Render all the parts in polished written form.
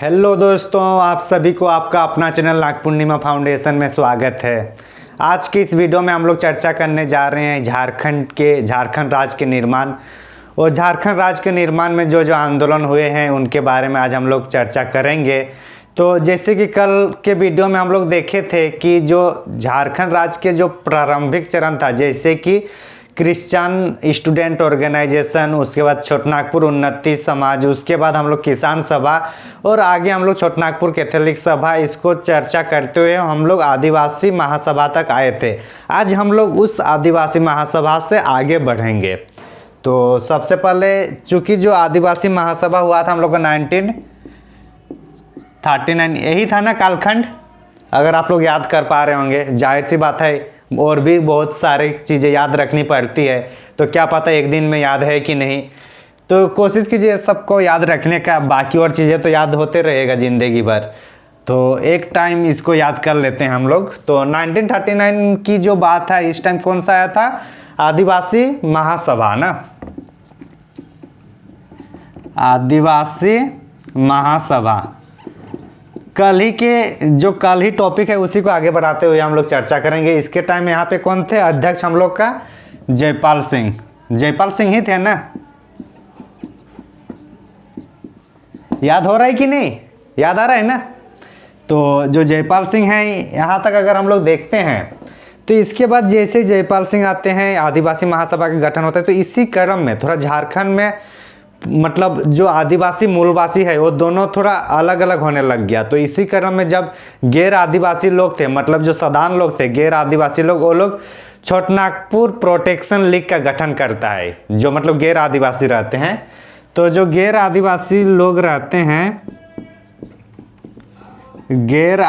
Hello दोस्तों, आप सभी को आपका अपना चैनल नाग पूर्णिमा फाउंडेशन में स्वागत है। आज की इस वीडियो में हम लोग चर्चा करने जा रहे हैं झारखंड राज्य के निर्माण और झारखंड राज्य के निर्माण में जो जो आंदोलन हुए हैं उनके बारे में आज हम लोग चर्चा करेंगे। तो जैसे कि कल के वीडियो में हम लोग देखे थे कि जो झारखंड राज्य के जो प्रारंभिक चरण था, जैसे कि क्रिश्चियन स्टूडेंट ऑर्गेनाइजेशन, उसके बाद छोटनागपुर उन्नति समाज, उसके बाद हम लोग किसान सभा और आगे हम लोग छोटनागपुर कैथोलिक सभा, इसको चर्चा करते हुए हम लोग आदिवासी महासभा तक आए थे। आज हम लोग उस आदिवासी महासभा से आगे बढ़ेंगे। तो सबसे पहले चूँकि जो आदिवासी महासभा हुआ था हम लोग का 1939, यही था ना कालखंड, अगर आप लोग याद कर पा रहे होंगे। जाहिर सी बात है और भी बहुत सारी चीज़ें याद रखनी पड़ती है, तो क्या पता एक दिन में याद है कि नहीं। तो कोशिश कीजिए सबको याद रखने का, बाकी और चीज़ें तो याद होते रहेगा ज़िंदगी भर। तो एक टाइम इसको याद कर लेते हैं हम लोग। तो 1939 की जो बात है, इस टाइम कौन सा आया था? आदिवासी महासभा ना, आदिवासी महासभा। कल ही टॉपिक है उसी को आगे बढ़ाते हुए हम लोग चर्चा करेंगे। इसके टाइम यहाँ पे कौन थे अध्यक्ष हम लोग का? जयपाल सिंह ही थे ना। याद हो रहा है कि नहीं? याद आ रहा है ना? तो जो जयपाल सिंह हैं, यहाँ तक अगर हम लोग देखते हैं तो इसके बाद जैसे जयपाल सिंह आते हैं, आदिवासी महासभा का गठन होता है। तो इसी क्रम में थोड़ा झारखंड में मतलब जो आदिवासी मूलवासी है वो दोनों थोड़ा अलग अलग होने लग गया। तो इसी क्रम में जब गैर आदिवासी लोग थे, मतलब जो सदान लोग थे, गैर आदिवासी लोग, वो लोग छोटनागपुर प्रोटेक्शन लीग का गठन करता है, जो मतलब गैर आदिवासी रहते हैं। तो जो गैर आदिवासी लोग रहते हैं, गैर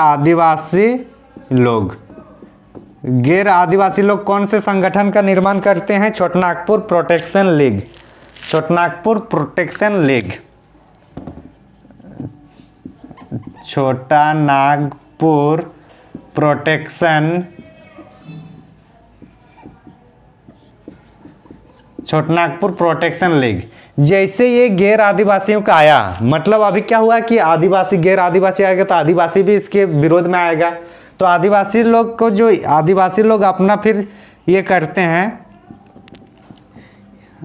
आदिवासी लोग कौन से संगठन का निर्माण करते हैं? Chhotanagpur protection league. छोटा नागपुर प्रोटेक्शन लीग। जैसे ये गैर आदिवासियों का आया, मतलब अभी क्या हुआ कि गैर आदिवासी आएगा तो आदिवासी भी इसके विरोध में आएगा। तो आदिवासी लोग अपना फिर ये करते हैं।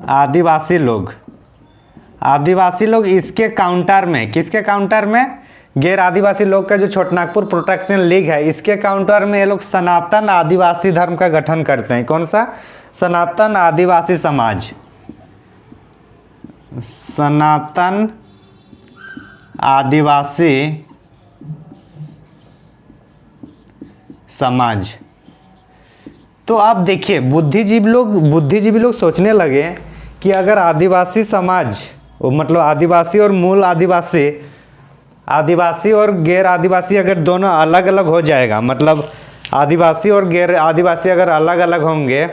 आदिवासी लोग इसके काउंटर में, किसके काउंटर में? गैर आदिवासी लोग का जो छोटनागपुर प्रोटेक्शन लीग है, इसके काउंटर में ये लोग सनातन आदिवासी धर्म का गठन करते हैं। कौन सा? सनातन आदिवासी समाज। तो आप देखिए, बुद्धिजीवी लोग सोचने लगे कि अगर आदिवासी समाज, मतलब आदिवासी और मूल आदिवासी और गैर आदिवासी अगर दोनों अलग अलग हो जाएगा, मतलब आदिवासी और गैर आदिवासी अगर अलग अलग होंगे,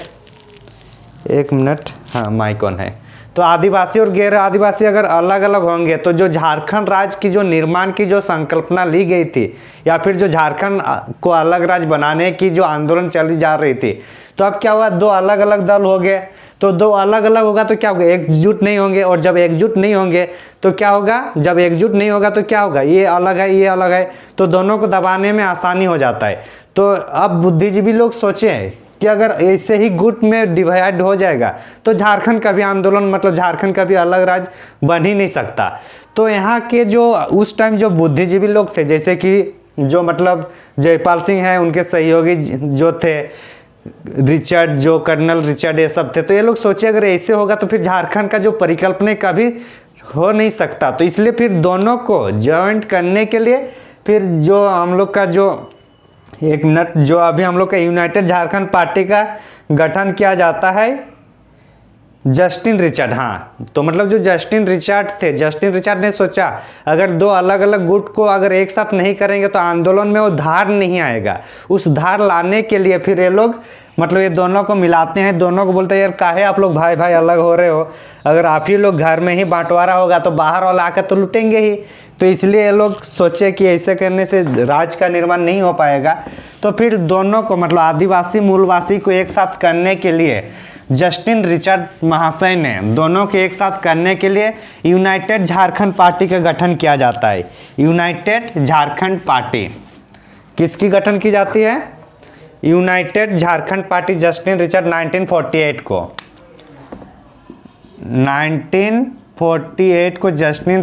एक मिनट, हाँ माइक ऑन है। तो आदिवासी और गैर आदिवासी अगर अलग अलग होंगे तो जो झारखंड राज्य की जो निर्माण की जो संकल्पना ली गई थी, या फिर जो झारखंड को अलग राज्य बनाने की जो आंदोलन चली जा रही थी, तो अब क्या हुआ? दो अलग अलग दल हो गए। तो दो अलग अलग होगा तो क्या होगा? एकजुट नहीं होंगे। और जब एकजुट नहीं होंगे तो क्या होगा? तो क्या होगा? ये अलग है, तो दोनों को दबाने में आसानी हो जाता है। तो अब बुद्धिजीवी लोग सोचें कि अगर ऐसे ही गुट में डिवाइड हो जाएगा तो झारखंड का भी आंदोलन, मतलब झारखंड का भी अलग राज्य बन ही नहीं सकता। तो यहाँ के जो उस टाइम जो बुद्धिजीवी लोग थे, जैसे कि जो मतलब जयपाल सिंह हैं, उनके सहयोगी जो थे कर्नल रिचर्ड, ये सब थे। तो ये लोग सोचे अगर ऐसे होगा तो फिर झारखंड का जो परिकल्पना कभी हो नहीं सकता। तो इसलिए फिर दोनों को ज्वाइंट करने के लिए फिर जो हम लोग का जो जो अभी हम लोग का यूनाइटेड झारखंड पार्टी का गठन किया जाता है। जस्टिन रिचर्ड, हाँ, तो मतलब जो जस्टिन रिचर्ड ने सोचा अगर दो अलग अलग गुट को अगर एक साथ नहीं करेंगे तो आंदोलन में वो धार नहीं आएगा। उस धार लाने के लिए फिर ये लोग मतलब ये दोनों को मिलाते हैं, दोनों को बोलते हैं यार काहे आप लोग भाई भाई अलग हो रहे हो, अगर आप ही लोग घर में ही बांटवारा होगा तो बाहर वाला आकर तो लुटेंगे ही। तो इसलिए ये लोग सोचे कि ऐसे करने से राज्य का निर्माण नहीं हो पाएगा। तो फिर दोनों को मतलब आदिवासी मूलवासी को एक साथ करने के लिए जस्टिन रिचर्ड महाशय ने दोनों के एक साथ करने के लिए यूनाइटेड झारखंड पार्टी का गठन किया जाता है। यूनाइटेड झारखंड पार्टी किसकी गठन की जाती है? United Jharkhand party Justin Richard 1948 को 1948 को जस्टिन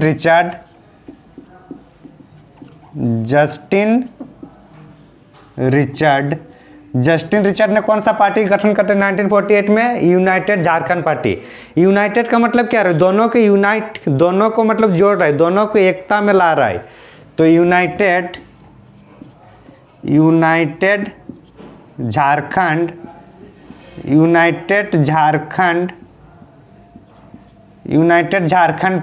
रिचर्ड ने कौन सा पार्टी गठन करते 1948 में? United Jharkhand party. यूनाइटेड का मतलब क्या है? दोनों के यूनाइट, दोनों को मतलब जोड़ रहा है, दोनों को एकता में ला रहा है। तो United Jharkhand United Jharkhand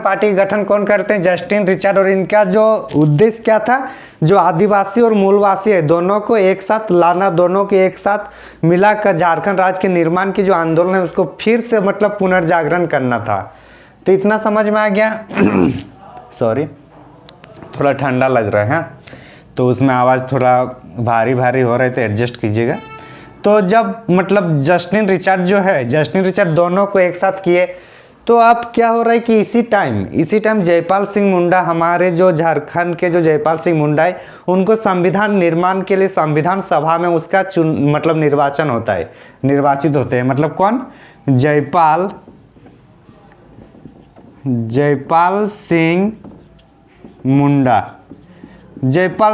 party का गठन कौन करते हैं? Justin Richard. और इनका जो उद्देश्य क्या था? जो आदिवासी और मूलवासी है दोनों को एक साथ लाना, दोनों को एक साथ मिलाकर झारखंड राज्य के निर्माण की जो आंदोलन है उसको फिर से मतलब पुनर्जागरण करना था। तो इतना समझ में आ गया? सॉरी, थोड़ा ठंडा लग रहा है तो उसमें आवाज़ थोड़ा भारी भारी हो रहे थे, एडजस्ट कीजिएगा। तो जब मतलब जस्टिन रिचर्ड दोनों को एक साथ किए तो अब क्या हो रहा है कि इसी टाइम जयपाल सिंह मुंडा, हमारे जो झारखंड के जो जयपाल सिंह मुंडा है, उनको संविधान निर्माण के लिए संविधान सभा में उसका मतलब निर्वाचन होता है, निर्वाचित होते हैं। मतलब कौन? जयपाल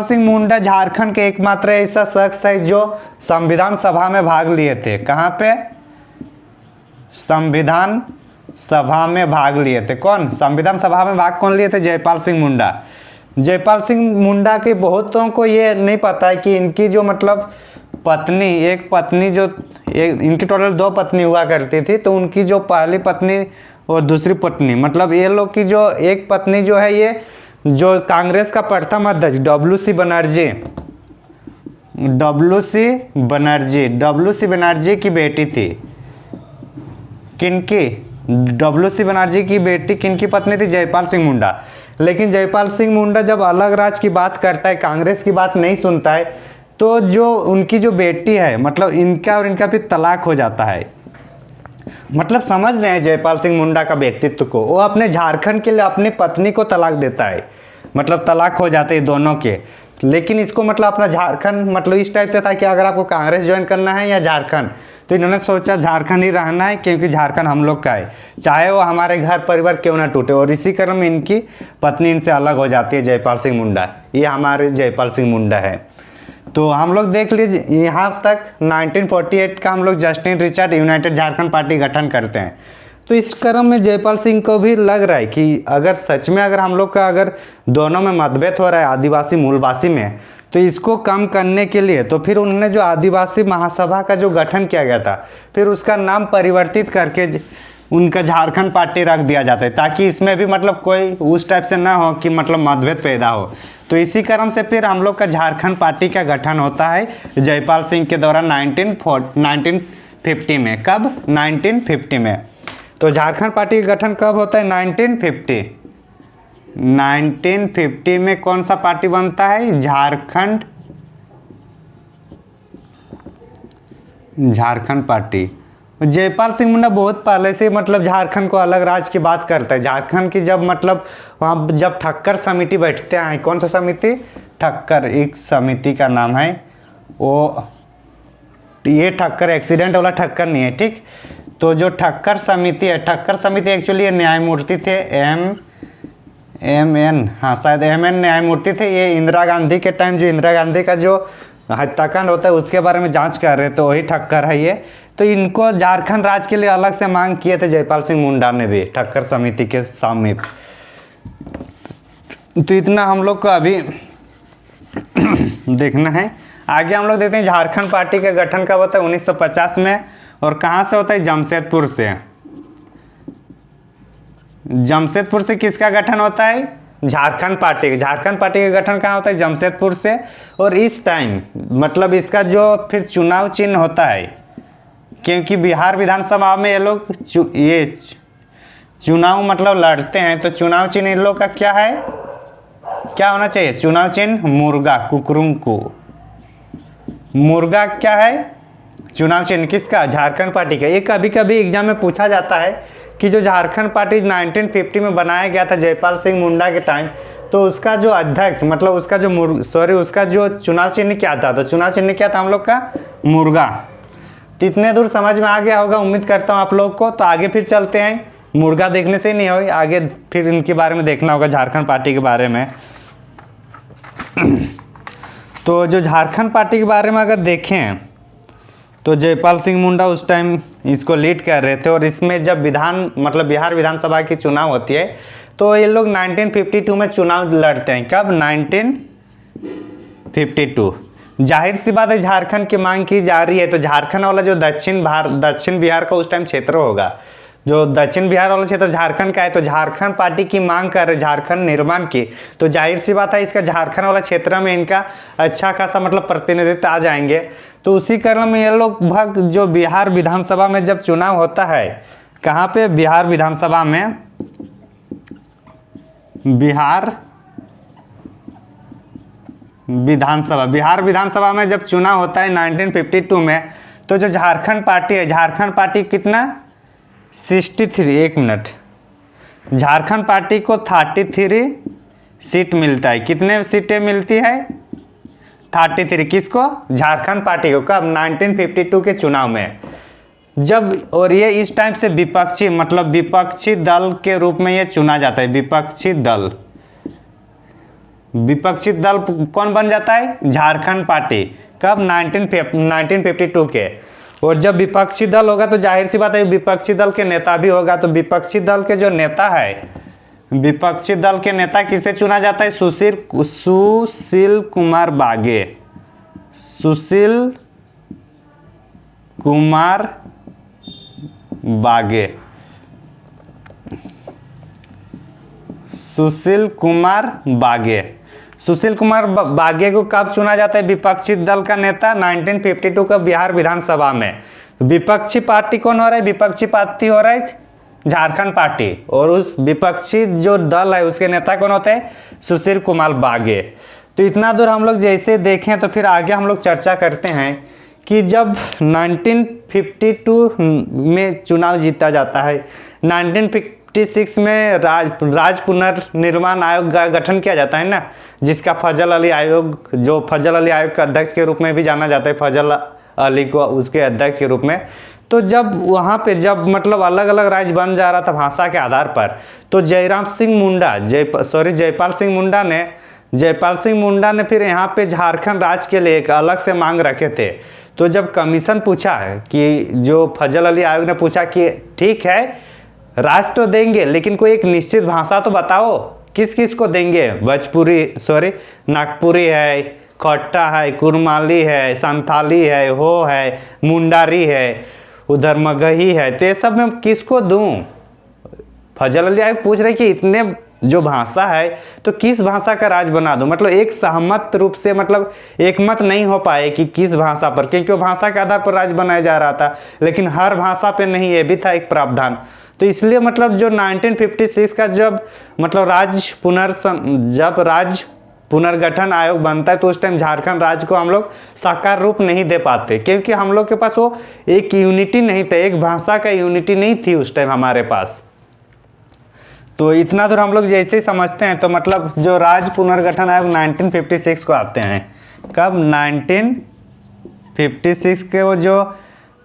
सिंह मुंडा झारखंड के एकमात्र ऐसा शख्स है जो संविधान सभा में भाग लिए थे। कहाँ पे? संविधान सभा में भाग लिए थे। कौन? संविधान सभा में भाग कौन लिए थे? जयपाल सिंह मुंडा के बहुतों को ये नहीं पता है कि इनकी जो मतलब इनकी टोटल 2 पत्नी हुआ करती थी। तो उनकी जो पहली पत्नी और दूसरी पत्नी, मतलब ये लोग की जो एक पत्नी जो है, ये जो कांग्रेस का प्रथम अध्यक्ष डब्ल्यू.सी. बनर्जी की बेटी थी। किनकी? डब्ल्यू.सी. बनर्जी की बेटी किनकी पत्नी थी? जयपाल सिंह मुंडा। लेकिन जयपाल सिंह मुंडा जब अलग राज्य की बात करता है, कांग्रेस की बात नहीं सुनता है, तो जो उनकी जो बेटी है, मतलब इनका भी तलाक हो जाता है। मतलब समझ रहे हैं जयपाल सिंह मुंडा का व्यक्तित्व को? वो अपने झारखंड के लिए अपनी पत्नी को तलाक देता है, मतलब तलाक हो जाते हैं दोनों के। लेकिन इसको मतलब अपना झारखंड मतलब इस टाइप से था कि अगर आपको कांग्रेस ज्वाइन करना है या झारखंड, तो इन्होंने सोचा झारखंड ही रहना है, क्योंकि झारखंड हम लोग का है, चाहे वो हमारे घर परिवार क्यों ना टूटे। और इसी क्रम में इनकी पत्नी इनसे अलग हो जाती है, जयपाल सिंह मुंडा। ये हमारे जयपाल सिंह मुंडा है। तो हम लोग देख लीजिए यहाँ तक 1948 का हम लोग Justin Richard United Jharkhand party गठन करते हैं। तो इस क्रम में जयपाल सिंह को भी लग रहा है कि अगर सच में अगर हम लोग का अगर दोनों में मतभेद हो रहा है आदिवासी मूलवासी में, तो इसको कम करने के लिए तो फिर उन्होंने जो आदिवासी महासभा का जो गठन किया गया था, फिर उसका नाम परिवर्तित करके उनका झारखंड पार्टी रख दिया जाता है, ताकि इसमें भी मतलब कोई उस टाइप से ना हो कि मतलब मतभेद पैदा हो। तो इसी क्रम से फिर हम लोग का झारखंड पार्टी का गठन होता है जयपाल सिंह के द्वारा 1950 में। कब? 1950 में। तो झारखंड पार्टी का गठन कब होता है? 1950 में कौन सा पार्टी बनता है? झारखंड पार्टी। जयपाल सिंह मुंडा बहुत पहले से मतलब झारखंड को अलग राज्य की बात करता है। झारखंड की जब मतलब वहाँ जब ठक्कर समिति बैठते हैं, कौन सा समिति? ठक्कर, एक समिति का नाम है वो, ये ठक्कर एक्सीडेंट वाला ठक्कर नहीं है, ठीक। तो जो ठक्कर समिति है, ठक्कर समिति एक्चुअली ये न्यायमूर्ति थे शायद एम.एन. न्यायमूर्ति थे। ये इंदिरा गांधी के टाइम जो इंदिरा गांधी का जो हत्याकांड होता है उसके बारे में जांच कर रहे, तो वही ठक्कर है ये। तो इनको झारखंड राज्य के लिए अलग से मांग किए थे जयपाल सिंह मुंडा ने भी, ठक्कर समिति के सामने। तो इतना हम लोग को अभी देखना है। आगे हम लोग देखते हैं झारखंड पार्टी का गठन कब होता है? 1950 में। और कहाँ से होता है? जमशेदपुर से। जमशेदपुर से किसका गठन होता है? झारखंड पार्टी का गठन कहाँ होता है? जमशेदपुर से। और इस टाइम मतलब इसका जो फिर चुनाव चिन्ह होता है, क्योंकि बिहार विधानसभा में ये लोग चुनाव मतलब लड़ते हैं, तो चुनाव चिन्ह इन लोग का क्या है? क्या होना चाहिए? चुनाव चिन्ह मुर्गा, कुकरुंकू। मुर्गा क्या है? चुनाव चिन्ह किसका? झारखंड पार्टी का। ये कभी कभी एग्जाम में पूछा जाता है कि जो झारखंड पार्टी 1950 में बनाया गया था जयपाल सिंह मुंडा के टाइम, तो उसका जो अध्यक्ष मतलब उसका जो उसका जो चुनाव चिन्ह क्या था? तो चुनाव चिन्ह क्या था हम लोग का? मुर्गा। तो इतने दूर समझ में आ गया होगा उम्मीद करता हूँ आप लोग को। तो आगे फिर चलते हैं, मुर्गा देखने से ही नहीं होगी, आगे फिर इनके बारे में देखना होगा, झारखंड पार्टी के बारे में। तो जो झारखंड पार्टी के बारे में अगर देखें तो जयपाल सिंह मुंडा उस टाइम इसको लीड कर रहे थे, और इसमें जब बिहार विधानसभा की चुनाव होती है तो ये लोग 1952 में चुनाव लड़ते हैं। कब? 1952। जाहिर सी बात है झारखंड की मांग की जा रही है, तो झारखंड वाला जो दक्षिण बिहार का उस टाइम क्षेत्र होगा, जो दक्षिण बिहार वाला क्षेत्र झारखंड का है, तो झारखंड पार्टी की मांग कर रहे झारखंड निर्माण की, तो जाहिर सी बात है इसका झारखंड वाला क्षेत्र में इनका अच्छा खासा प्रतिनिधित्व आ जाएंगे। तो उसी क्रम में ये लोग जो बिहार विधानसभा में जब चुनाव होता है, कहाँ पे? बिहार विधानसभा में, बिहार विधानसभा में जब चुनाव होता है 1952 में, तो जो झारखंड पार्टी है, झारखंड पार्टी कितना? 63, एक मिनट, झारखंड पार्टी को 33 सीट मिलता है। कितने सीटें मिलती है? 33। किसको? झारखंड पार्टी को। कब? 1952 के चुनाव में जब, और ये इस टाइम से विपक्षी दल के रूप में ये चुना जाता है। विपक्षी दल कौन बन जाता है? झारखंड पार्टी। कब? 1952 के। और जब विपक्षी दल होगा तो जाहिर सी बात है विपक्षी दल के नेता भी होगा। तो विपक्षी दल के जो नेता है, विपक्षी दल के नेता किसे चुना जाता है? सुशील कुमार बागे। सुशील कुमार बागे। सुशील कुमार बागे। सुशील कुमार बागे को कब चुना जाता है विपक्षी दल का नेता? 1952 का बिहार विधानसभा में। विपक्षी पार्टी कौन हो रहा है? विपक्षी पार्टी हो रहा है झारखंड पार्टी, और उस विपक्षी जो दल है उसके नेता कौन होते हैं? सुशील कुमार बागे। तो इतना दूर हम लोग जैसे देखें तो फिर आगे हम लोग चर्चा करते हैं कि जब 1952 में चुनाव जीता जाता है, 1956 में राज्य पुनर्निर्माण आयोग का गठन किया जाता है ना, जिसका फजल अली आयोग, जो फजल अली आयोग का अध्यक्ष के रूप में भी जाना जाता है, फजल अली को उसके अध्यक्ष के रूप में। तो जब वहाँ पे अलग अलग राज्य बन जा रहा था भाषा के आधार पर, तो जयपाल सिंह मुंडा ने फिर यहाँ पे झारखंड राज्य के लिए एक अलग से मांग रखे थे। तो जब कमीशन पूछा है कि जो फजल अली आयोग ने पूछा कि ठीक है राज तो देंगे लेकिन कोई एक निश्चित भाषा तो बताओ, किस किस को देंगे? नागपुरी है, खट्टा है, कुरमाली है, संथाली है, हो है, मुंडारी है, उधर मगही है, तो ये सब में किसको दूं? फजल अली आयोग पूछ रहे कि इतने जो भाषा है तो किस भाषा का राज बना दूं? एक सहमत रूप से एक मत नहीं हो पाए कि किस भाषा पर, क्योंकि वो भाषा के आधार पर राज बनाया जा रहा था, लेकिन हर भाषा पे नहीं, ये भी था एक प्रावधान। तो इसलिए जो 1956 का जब राज्य पुनर्गठन आयोग बनता है, तो उस टाइम झारखंड राज्य को हम लोग साकार रूप नहीं दे पाते, क्योंकि हम लोग के पास वो एक यूनिटी नहीं था, एक भाषा का यूनिटी नहीं थी उस टाइम हमारे पास। तो इतना दूर हम लोग जैसे ही समझते हैं, तो जो राज्य पुनर्गठन आयोग 1956 को आते हैं। कब? 1956 के वो जो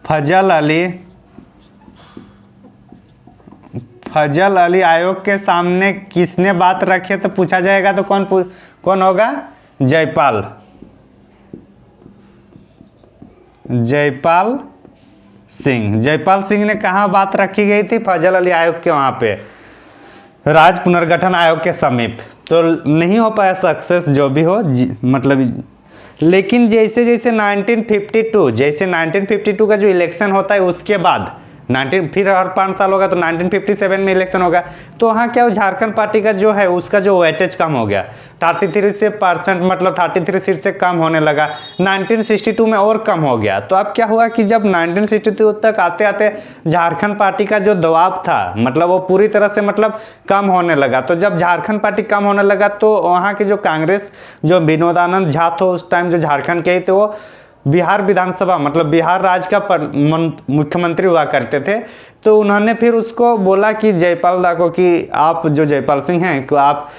फजल अली आयोग के सामने किसने बात रखे तो पूछा जाएगा, तो कौन होगा? जयपाल सिंह ने कहाँ बात रखी गई थी? फजल अली आयोग के वहाँ पे, राज्य पुनर्गठन आयोग के समीप। तो नहीं हो पाया सक्सेस, जो भी हो लेकिन जैसे 1952 का जो इलेक्शन होता है उसके बाद फिर हर 5 साल होगा तो 1957 में इलेक्शन होगा, तो वहाँ क्या हो, झारखंड पार्टी का जो है उसका जो वेटेज कम हो गया, 33 सीट से कम होने लगा। 1962 में और कम हो गया। तो अब क्या हुआ कि जब 1962 तक आते आते झारखंड पार्टी का जो दबाव था वो पूरी तरह से कम होने लगा। तो जब झारखंड पार्टी कम होने लगा तो वहाँ के जो कांग्रेस, जो विनोदानंद झा थे उस टाइम जो झारखंड के थे, वो बिहार विधानसभा मतलब बिहार राज्य का मुख्यमंत्री हुआ करते थे। तो उन्होंने फिर उसको बोला कि जयपाल दा को कि आप जो जयपाल सिंह हैं तो आप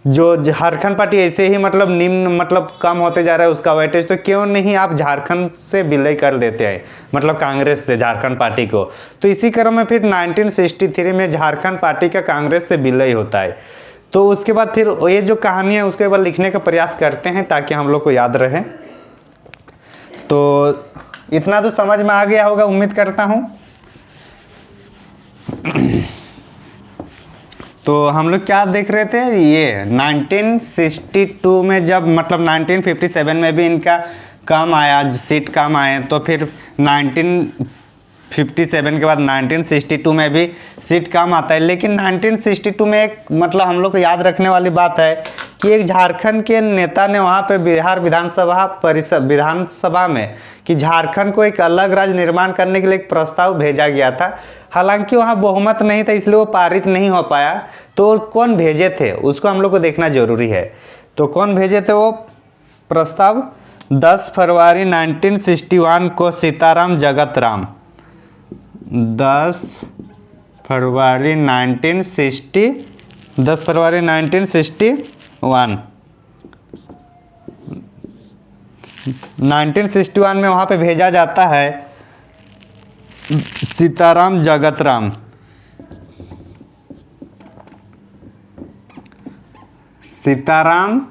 जो झारखंड पार्टी ऐसे ही मतलब निम्न मतलब कम होते जा रहा है उसका वेटेज, तो क्यों नहीं आप झारखंड से विलय कर देते हैं मतलब कांग्रेस से झारखंड पार्टी को। तो इसी क्रम में फिर 1963 में झारखंड पार्टी का कांग्रेस से विलय होता है। तो उसके बाद फिर ये जो कहानी है उसके बाद लिखने का प्रयास करते हैं ताकि हम लोग को याद रहे। तो इतना तो समझ में आ गया होगा उम्मीद करता हूँ। तो हम लोग क्या देख रहे थे, ये 1962 में जब मतलब 1957 में भी इनका कम आया, सीट कम आए, तो फिर 1957 के बाद 1962 में भी सीट कम आता है। लेकिन 1962 में एक मतलब हम लोग को याद रखने वाली बात है कि एक झारखंड के नेता ने वहाँ पे बिहार विधानसभा में कि झारखंड को एक अलग राज्य निर्माण करने के लिए एक प्रस्ताव भेजा गया था। हालांकि वहाँ बहुमत नहीं था इसलिए वो पारित नहीं हो पाया। तो कौन भेजे थे उसको हम लोग को देखना जरूरी है। तो कौन भेजे थे वो प्रस्ताव, 10 फरवरी 1961 को सीताराम जगत राम, 10 फरवरी 1961 में वहाँ पे भेजा जाता है सीताराम जगत राम। सीताराम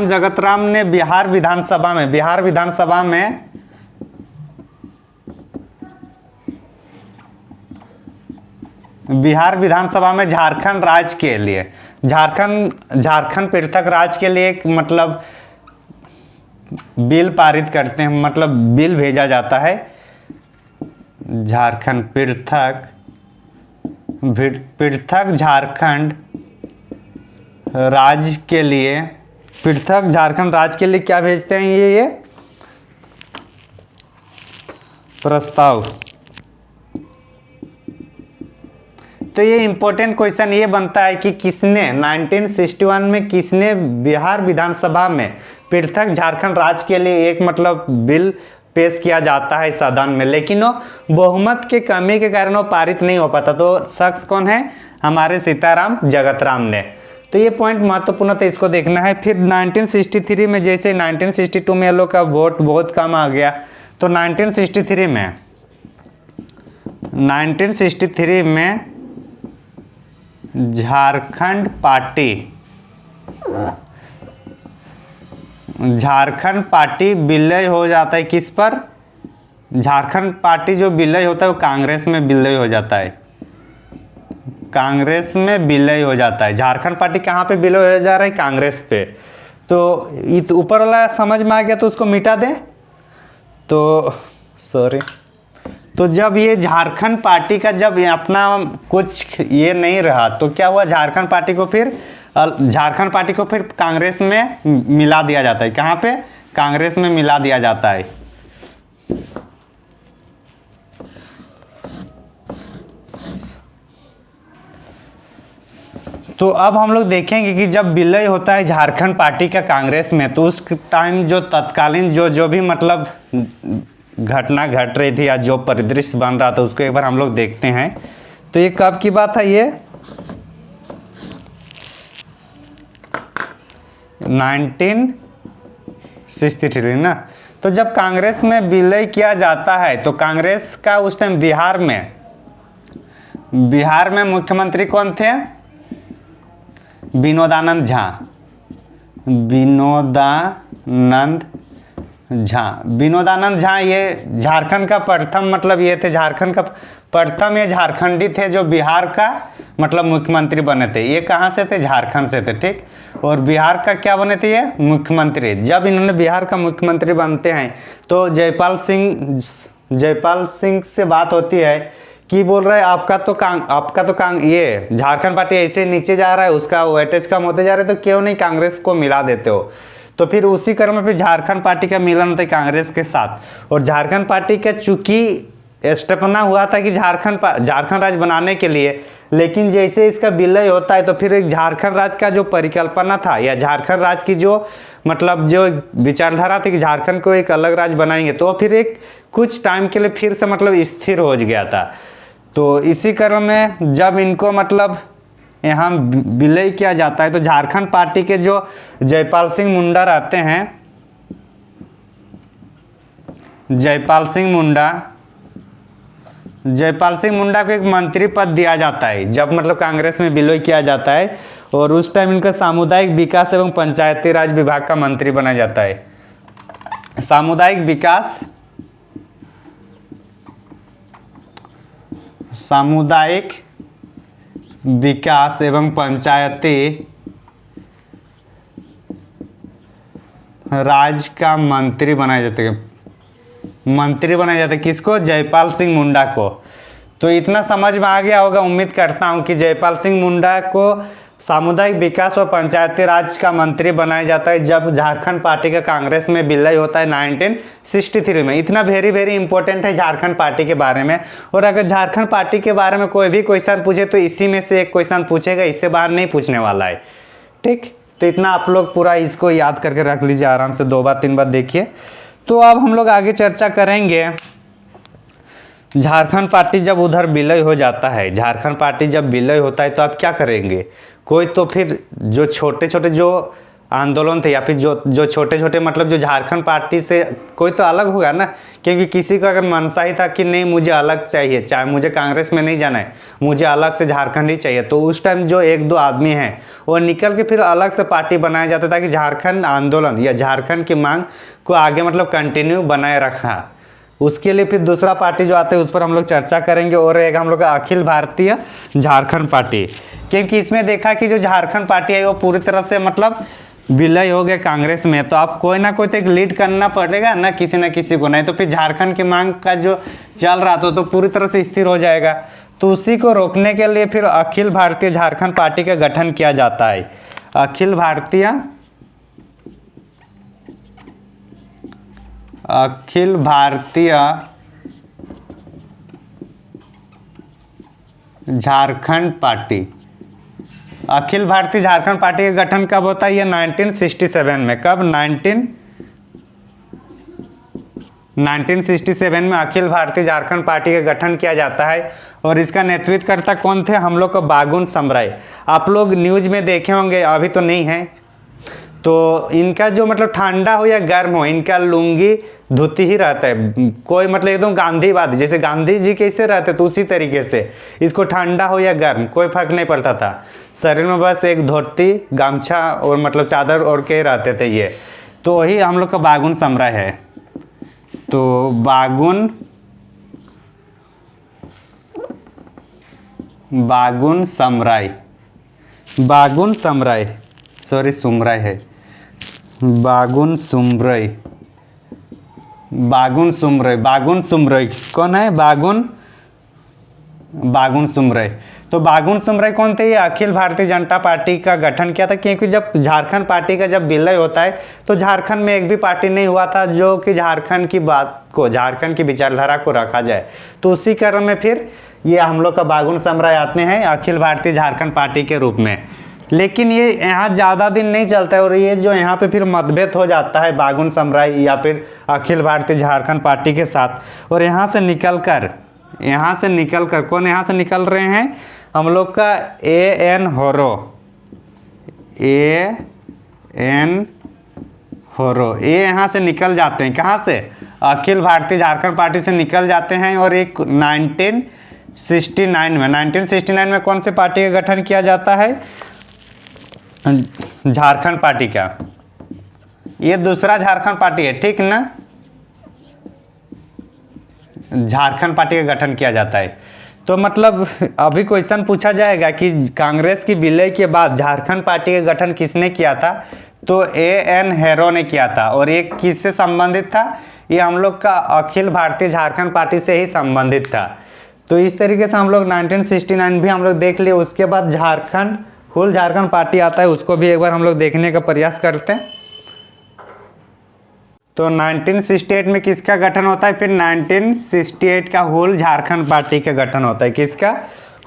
जगत राम ने बिहार विधानसभा में झारखंड राज्य के लिए झारखंड पृथक राज्य के लिए एक मतलब बिल पारित करते हैं, मतलब बिल भेजा जाता है झारखंड पृथक झारखंड राज्य के लिए, पृथक झारखंड राज्य के लिए क्या भेजते हैं ये प्रस्ताव। तो ये इंपॉर्टेंट क्वेश्चन ये बनता है कि किसने 1961 में किसने बिहार विधानसभा में पृथक झारखंड राज्य के लिए एक मतलब बिल पेश किया जाता है सदन में, लेकिन वो बहुमत के कमी के कारण वो पारित नहीं हो पाता। तो शख्स कौन है, हमारे सीताराम जगत राम ने। तो ये पॉइंट महत्वपूर्ण था, इसको देखना है। फिर 1963 में जैसे 1962 में ये लोग का वोट बहुत कम आ गया, तो 1963 में झारखंड पार्टी विलय हो जाता है। किस पर, झारखंड पार्टी जो विलय होता है वो कांग्रेस में विलय हो जाता है, कांग्रेस में विलय हो जाता है। झारखंड पार्टी कहाँ पे विलय हो जा रहा है, कांग्रेस पे। तो ऊपर वाला समझ में आ गया तो उसको मिटा दें। तो सॉरी, तो जब ये झारखंड पार्टी का जब अपना कुछ ये नहीं रहा तो क्या हुआ, झारखंड पार्टी को फिर कांग्रेस में मिला दिया जाता है। कहाँ पे, कांग्रेस में मिला दिया जाता है। तो अब हम लोग देखेंगे कि जब विलय होता है झारखंड पार्टी का कांग्रेस में, तो उस टाइम जो तत्कालीन जो भी मतलब घटना घट रही थी या जो परिदृश्य बन रहा था उसको एक बार हम लोग देखते हैं। तो ये कब की बात है, ये 1963 ना। तो जब कांग्रेस में विलय किया जाता है तो कांग्रेस का उस टाइम बिहार में मुख्यमंत्री कौन थे, विनोदानंद झा। ये झारखंड का प्रथम मतलब ये थे, झारखंड का प्रथम ये झारखंडी थे जो बिहार का मतलब मुख्यमंत्री बने थे। ये कहाँ से थे, झारखंड से थे, ठीक। और बिहार का क्या बने थे, ये मुख्यमंत्री। जब इन्होंने बिहार का मुख्यमंत्री बनते हैं तो जयपाल सिंह से बात होती है कि बोल रहे हैं आपका तो ये झारखंड पार्टी ऐसे नीचे जा रहा है, उसका वेटेज कम होते जा रहे, तो क्यों नहीं कांग्रेस को मिला देते हो। तो फिर उसी क्रम में फिर झारखंड पार्टी का मिलन होता है कांग्रेस के साथ। और झारखंड पार्टी का चूंकि स्थापना हुआ था कि झारखंड राज्य बनाने के लिए लेकिन जैसे इसका विलय होता है तो फिर एक झारखंड राज्य का जो परिकल्पना था या झारखंड राज्य की जो मतलब जो विचारधारा थी कि झारखंड को एक अलग राज्य बनाएंगे, तो फिर एक कुछ टाइम के लिए फिर से मतलब स्थिर हो गया था। तो इसी क्रम में जब इनको मतलब यहाँ विलय किया जाता है तो झारखंड पार्टी के जो जयपाल सिंह मुंडा रहते हैं, जयपाल सिंह मुंडा को एक मंत्री पद दिया जाता है जब मतलब कांग्रेस में विलय किया जाता है, और उस टाइम इनका सामुदायिक विकास एवं पंचायती राज विभाग का मंत्री बनाया जाता है। सामुदायिक विकास एवं पंचायती राज का मंत्री बनाया जाता है। किसको? जयपाल सिंह मुंडा को। तो इतना समझ में आ गया होगा, उम्मीद करता हूं कि जयपाल सिंह मुंडा को सामुदायिक विकास और पंचायती राज का मंत्री बनाया जाता है जब झारखंड पार्टी का कांग्रेस में विलय होता है 1963 में। इतना वेरी इंपॉर्टेंट है झारखंड पार्टी के बारे में। और अगर झारखंड पार्टी के बारे में कोई भी क्वेश्चन पूछे तो इसी में से एक क्वेश्चन पूछेगा, इससे बाहर नहीं पूछने वाला है। ठीक, तो इतना आप लोग पूरा इसको याद करके रख लीजिए, आराम से 2 बार 3 बार देखिए। तो अब हम लोग आगे चर्चा करेंगे झारखंड पार्टी जब उधर विलय हो जाता है, झारखंड पार्टी जब विलय होता है तो आप क्या करेंगे? कोई तो फिर जो छोटे छोटे जो आंदोलन थे या फिर जो छोटे छोटे मतलब जो झारखंड पार्टी से कोई तो अलग होगा ना, क्योंकि किसी को अगर मनसा ही था कि नहीं मुझे अलग चाहिए, चाहे मुझे कांग्रेस में नहीं जाना है, मुझे अलग से झारखंड ही चाहिए, तो उस टाइम जो 1-2 आदमी हैं वो निकल के फिर अलग से पार्टी बनाया जाता था कि झारखंड आंदोलन या झारखंड की मांग को आगे मतलब कंटिन्यू बनाए रखा। उसके लिए फिर दूसरा पार्टी जो आते हैं उस पर हम लोग चर्चा करेंगे। और एक हम लोग का अखिल भारतीय झारखंड पार्टी, क्योंकि इसमें देखा कि जो झारखंड पार्टी है वो पूरी तरह से मतलब विलय हो गए कांग्रेस में, तो आप कोई ना कोई तो एक लीड करना पड़ेगा ना किसी को, नहीं तो फिर झारखंड की मांग का जो चल रहा था तो पूरी तरह से स्थिर हो जाएगा। तो उसी को रोकने के लिए फिर अखिल भारतीय झारखंड पार्टी का गठन किया जाता है। अखिल भारतीय झारखंड पार्टी। अखिल भारतीय झारखंड पार्टी का गठन कब होता है? ये 1967 में। कब? 1967 में अखिल भारतीय झारखंड पार्टी का गठन किया जाता है। और इसका नेतृत्वकर्ता कौन थे? हम लोग को बागुन समराय। आप लोग न्यूज में देखे होंगे, अभी तो नहीं है। तो इनका जो मतलब ठंडा हो या गर्म हो, इनका लुंगी धोती ही रहता है। कोई मतलब एकदम गांधीवादी, जैसे गांधी जी कैसे रहते तो उसी तरीके से इसको ठंडा हो या गर्म कोई फर्क नहीं पड़ता था। शरीर में बस एक धोती गामछा और मतलब चादर ओढ़ के रहते थे ये। तो वही हम लोग का बागुन समराय है। तो बागुन समराय सुमराय है। बागुन सुमराय कौन है? बागुन सुमराय। तो बागुन सुमराय कौन थे? ये अखिल भारतीय जनता पार्टी का गठन किया था, क्योंकि जब झारखंड पार्टी का जब विलय होता है तो झारखंड में एक भी पार्टी नहीं हुआ था जो कि झारखंड की बात को, झारखंड की विचारधारा को रखा जाए। तो उसी क्रम में फिर ये हम लोग का बागुन समराय आते हैं अखिल भारतीय झारखंड पार्टी के रूप में। लेकिन ये यहाँ ज़्यादा दिन नहीं चलता है और ये जो यहाँ पे फिर मतभेद हो जाता है बागुन समराय या फिर अखिल भारतीय झारखंड पार्टी के साथ। और यहाँ से निकल कर कौन यहाँ से निकल रहे हैं? हम लोग का A.N. होरो ये यहाँ से निकल जाते हैं। कहाँ से? अखिल भारतीय झारखंड पार्टी से निकल जाते हैं। और एक 1969 में कौन से पार्टी का गठन किया जाता है? झारखंड पार्टी का। ये दूसरा झारखंड पार्टी है, ठीक ना? झारखंड पार्टी का गठन किया जाता है। तो मतलब अभी क्वेश्चन पूछा जाएगा कि कांग्रेस की विलय के बाद झारखंड पार्टी का गठन किसने किया था? तो A.N. होरो ने किया था। और ये किससे संबंधित था? ये हम लोग का अखिल भारतीय झारखंड पार्टी से ही संबंधित था। तो इस तरीके से हम लोग 1969 भी हम लोग देख लिए। उसके बाद होल झारखंड पार्टी आता है, उसको भी एक बार हम लोग देखने का प्रयास करते हैं। तो 1968 में किसका गठन होता है? फिर 1968 का होल झारखंड पार्टी का गठन होता है। किसका?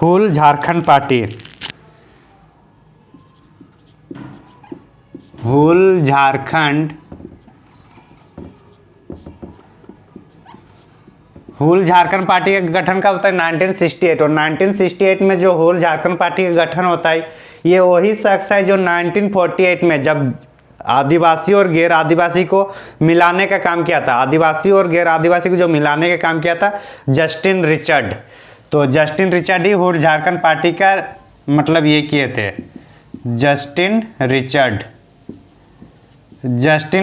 हुल झारखंड पार्टी, हुल झारखंड, हुल झारखंड पार्टी का गठन कब होता है 1968, और 1968 में जो हुल झारखंड पार्टी का गठन होता है ये वही शख्स है जो 1948 में जब आदिवासी और गैर आदिवासी को मिलाने का काम किया था, आदिवासी और गैर आदिवासी को जो मिलाने का काम किया था जस्टिन रिचर्ड। तो जस्टिन रिचर्ड ही हुल झारखंड पार्टी का मतलब ये किए थे, जस्टिन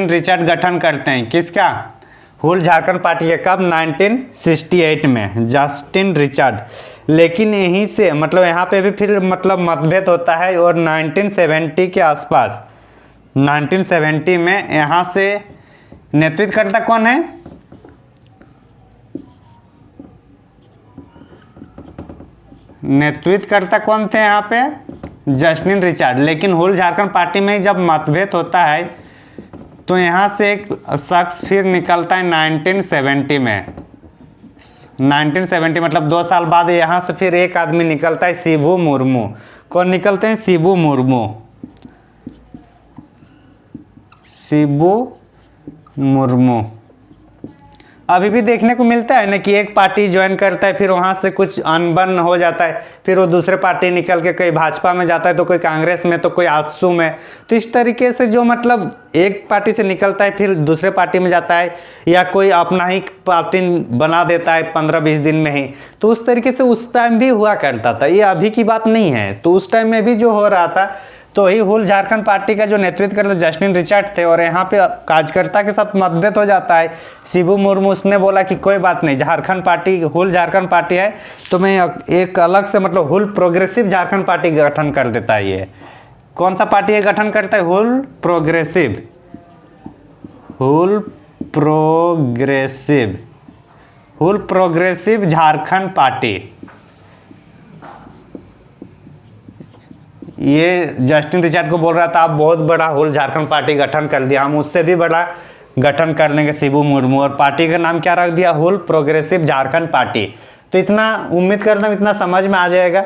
रिचर्ड गठन करते हैं किसका, हुल झारखंड पार्टी के कब 1968 में, जस्टिन रिचर्ड। लेकिन यहीं से मतलब यहाँ पे भी फिर मतलब मतभेद होता है, और 1970 के आसपास 1970 में यहाँ से नेतृत्वकर्ता कौन है, नेतृत्वकर्ता कौन थे यहाँ पे, जस्टिन रिचर्ड। लेकिन हुल झारखंड पार्टी में जब मतभेद होता है तो यहाँ से एक शख्स फिर निकलता है 1970 में, 1970 मतलब 2 साल बाद यहाँ से फिर एक आदमी निकलता है, शिबू मुर्मू। कौन निकलते हैं, शिबू मुर्मू, शिबू मुर्मू। अभी भी देखने को मिलता है ना कि एक पार्टी ज्वाइन करता है, फिर वहाँ से कुछ अनबन हो जाता है, फिर वो दूसरे पार्टी निकल के कोई भाजपा में जाता है, तो कोई कांग्रेस में, तो कोई आजसू में। तो इस तरीके से जो मतलब एक पार्टी से निकलता है फिर दूसरे पार्टी में जाता है, या कोई अपना ही पार्टी बना देता है 15-20 दिन में ही। तो उस तरीके से उस टाइम भी हुआ करता था, ये अभी की बात नहीं है। तो उस टाइम में भी जो हो रहा था, तो ही हुल झारखंड पार्टी का जो नेतृत्व करते जस्टिन रिचर्ड थे, और यहाँ पे कार्यकर्ता के साथ मतभेद हो जाता है। शिबू मुर्मू उसने बोला कि कोई बात नहीं, झारखंड पार्टी हुल झारखंड पार्टी है तो मैं एक अलग से मतलब हुल प्रोग्रेसिव झारखंड पार्टी गठन कर देता है। ये कौन सा पार्टी है गठन करता है, हुल प्रोग्रेसिव, हुल प्रोग्रेसिव झारखंड पार्टी। ये जस्टिन रिचर्ड को बोल रहा था आप बहुत बड़ा हुल झारखंड पार्टी गठन कर दिया, हम उससे भी बड़ा गठन कर देंगे, शिबू मुर्मू। और पार्टी का नाम क्या रख दिया, हुल प्रोग्रेसिव झारखंड पार्टी। तो इतना उम्मीद करता हूँ इतना समझ में आ जाएगा।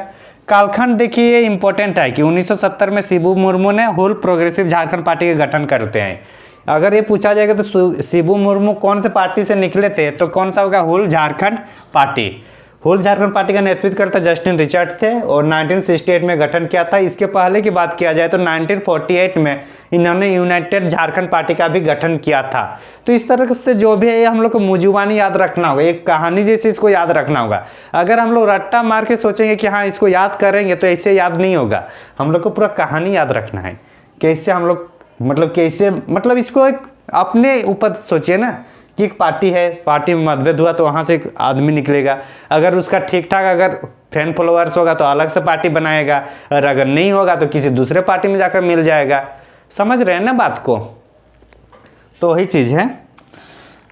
कालखंड देखिए ये इंपॉर्टेंट है कि 1970 में शिबू मुर्मू ने हुल प्रोग्रेसिव झारखंड पार्टी का गठन करते हैं। अगर ये पूछा जाएगा तो शिबू मुर्मू कौन से पार्टी से निकले थे, तो कौन सा होगा, हुल झारखंड पार्टी। हुल झारखंड पार्टी का नेतृत्व करता जस्टिन रिचर्ड थे और 1968 में गठन किया था। इसके पहले की बात किया जाए तो 1948 में इन्होंने यूनाइटेड झारखंड पार्टी का भी गठन किया था। तो इस तरह से जो भी है ये हम लोग को मुजुबानी याद रखना होगा, एक कहानी जैसे इसको याद रखना होगा। अगर हम लोग रट्टा मार के सोचेंगे कि हाँ इसको याद करेंगे तो ऐसे याद नहीं होगा, हम लोग को पूरा कहानी याद रखना है। कैसे हम लोग कैसे इसको एक अपने ऊपर सोचिए ना कि एक पार्टी है, पार्टी में मतभेद हुआ तो वहाँ से एक आदमी निकलेगा, अगर उसका ठीक ठाक अगर फैन फॉलोअर्स होगा तो अलग से पार्टी बनाएगा, और अगर नहीं होगा तो किसी दूसरे पार्टी में जाकर मिल जाएगा। समझ रहे हैं ना बात को, तो वही चीज़ है।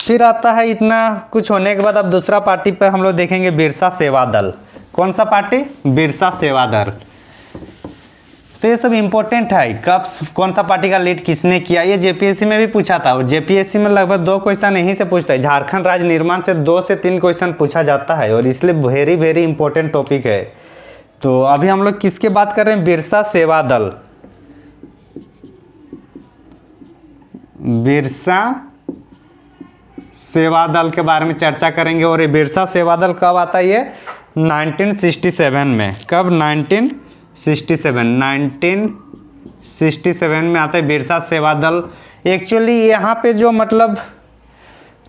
फिर आता है इतना कुछ होने के बाद अब दूसरा पार्टी पर हम लोग देखेंगे बिरसा सेवा दल। कौन सा पार्टी, बिरसा सेवा दल। तो ये सब इंपॉर्टेंट है, कब कौन सा पार्टी का लीड किसने किया, ये जेपीएससी में भी पूछा था। और जेपीएससी में लगभग 2 क्वेश्चन यहीं से पूछता है, झारखंड राज्य निर्माण से 2 से 3 क्वेश्चन पूछा जाता है, और इसलिए वेरी वेरी इंपॉर्टेंट टॉपिक है। तो अभी हम लोग किसके बात कर रहे हैं, बिरसा सेवा दल। बिरसा सेवा दल के बारे में चर्चा करेंगे। और ये बिरसा सेवा दल कब आता है, ये 1967 में। कब, 1967 में आता है बिरसा सेवा दल। एक्चुअली यहाँ पे जो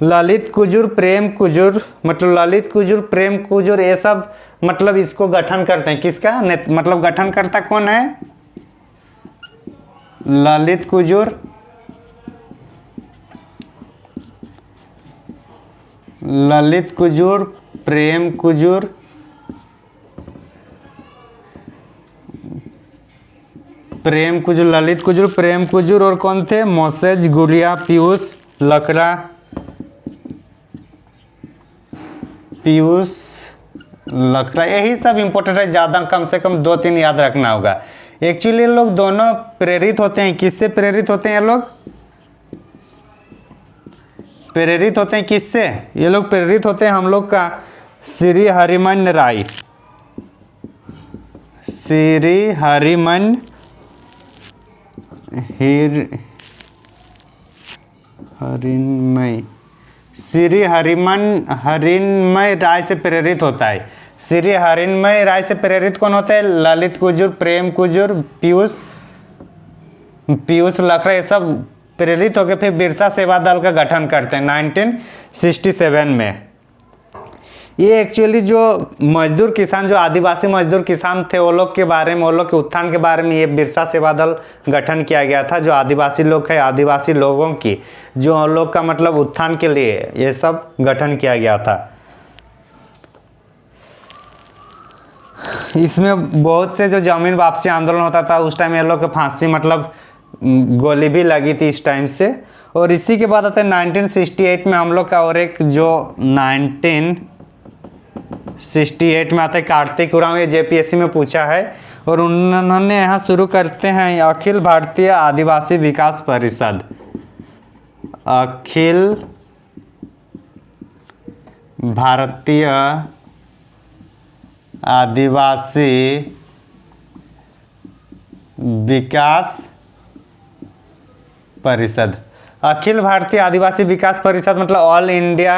ललित कुजूर, प्रेम कुजूर, प्रेम कुजूर ये सब इसको गठन करते हैं। किसका गठन करता कौन है, ललित कुजूर, प्रेम कुजूर, ललित कुजूर, प्रेम कुजूर, और कौन थे, मोसेज गुड़िया, पीयूष लकड़ा। यही सब इंपॉर्टेंट है, ज़्यादा कम से कम 2-3 याद रखना होगा। एक्चुअली ये लोग दोनों प्रेरित होते हैं, किससे प्रेरित होते हैं ये लोग, प्रेरित होते हैं किससे, ये लोग प्रेरित होते हैं हम लोग का श्री हरिमन राय, श्री हरिमन हरिन्मय श्री हरिन्मय राय से प्रेरित होता है। श्री हरिन्मय राय से प्रेरित कौन होता है? ललित कुजूर, प्रेम कुजूर, पीयूष लखरा, ये सब प्रेरित होकर फिर बिरसा सेवा दल का गठन करते हैं 1967 में। ये एक्चुअली जो मजदूर किसान, जो आदिवासी मजदूर किसान थे, वो लोग के बारे में, वो लोग के उत्थान के बारे में ये बिरसा सेवा दल गठन किया गया था। जो आदिवासी लोग है, आदिवासी लोगों की जो लोग का मतलब उत्थान के लिए ये सब गठन किया गया था। इसमें बहुत से जो जमीन वापसी आंदोलन होता था उस टाइम ये लोग को फांसी मतलब गोली भी लगी थी इस टाइम से। और इसी के बाद आता है 1968 में हम लोग का, और एक जो 1968 में आता है कार्तिक उरांव, ये जेपीएससी में पूछा है। और उन्होंने यहाँ शुरू करते हैं अखिल भारतीय आदिवासी विकास परिषद। अखिल भारतीय आदिवासी विकास परिषद। अखिल भारतीय आदिवासी विकास परिषद मतलब ऑल इंडिया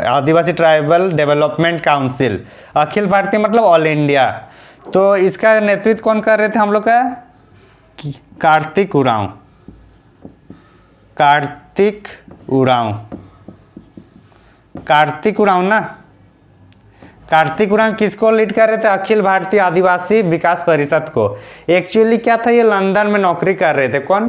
आदिवासी tribal development council. Akhil Bharatiya मतलब ऑल इंडिया। तो इसका नेतृत्व कौन कर रहे थे हम लोग का? कार्तिक उरांव। कार्तिक उरांव ना, कार्तिक उरांव किसको लीड कर रहे थे? अखिल भारतीय आदिवासी विकास परिषद को। एक्चुअली क्या था, ये लंदन में नौकरी कर रहे थे। कौन?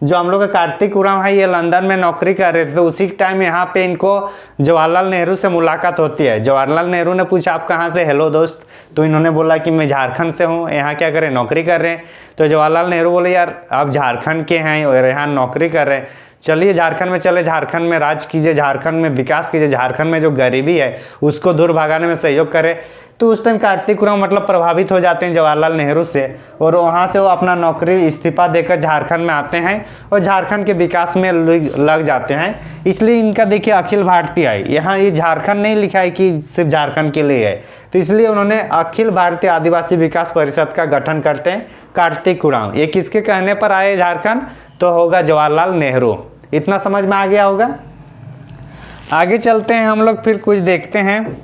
जो हम लोग का कार्तिक उरांव है, ये लंदन में नौकरी कर रहे थे। तो उसी टाइम यहाँ पे इनको जवाहरलाल नेहरू से मुलाकात होती है। जवाहरलाल नेहरू ने पूछा आप कहाँ से? हेलो दोस्त। तो इन्होंने बोला कि मैं झारखंड से हूँ। यहाँ क्या करें? नौकरी कर रहे हैं। तो जवाहरलाल नेहरू बोले यार आप झारखंड के हैं और यहाँ नौकरी कर रहे हैं, चलिए झारखंड में चले, झारखंड में राज कीजिए, झारखंड में विकास कीजिए, झारखंड में जो गरीबी है उसको दूर भगाने में सहयोग करें। तो उस टाइम कार्तिक उरांव मतलब प्रभावित हो जाते हैं जवाहरलाल नेहरू से, और वहाँ से वो अपना नौकरी इस्तीफा देकर झारखंड में आते हैं और झारखंड के विकास में लग जाते हैं। इसलिए इनका देखिए अखिल भारतीय है, यहाँ ये झारखंड नहीं लिखा है कि सिर्फ झारखंड के लिए है। तो इसलिए उन्होंने अखिल भारतीय आदिवासी विकास परिषद का गठन करते हैं कार्तिक उरांव। ये किसके कहने पर आए झारखंड? तो होगा जवाहरलाल नेहरू। इतना समझ में आ गया होगा। आगे चलते हैं हम लोग, फिर कुछ देखते हैं।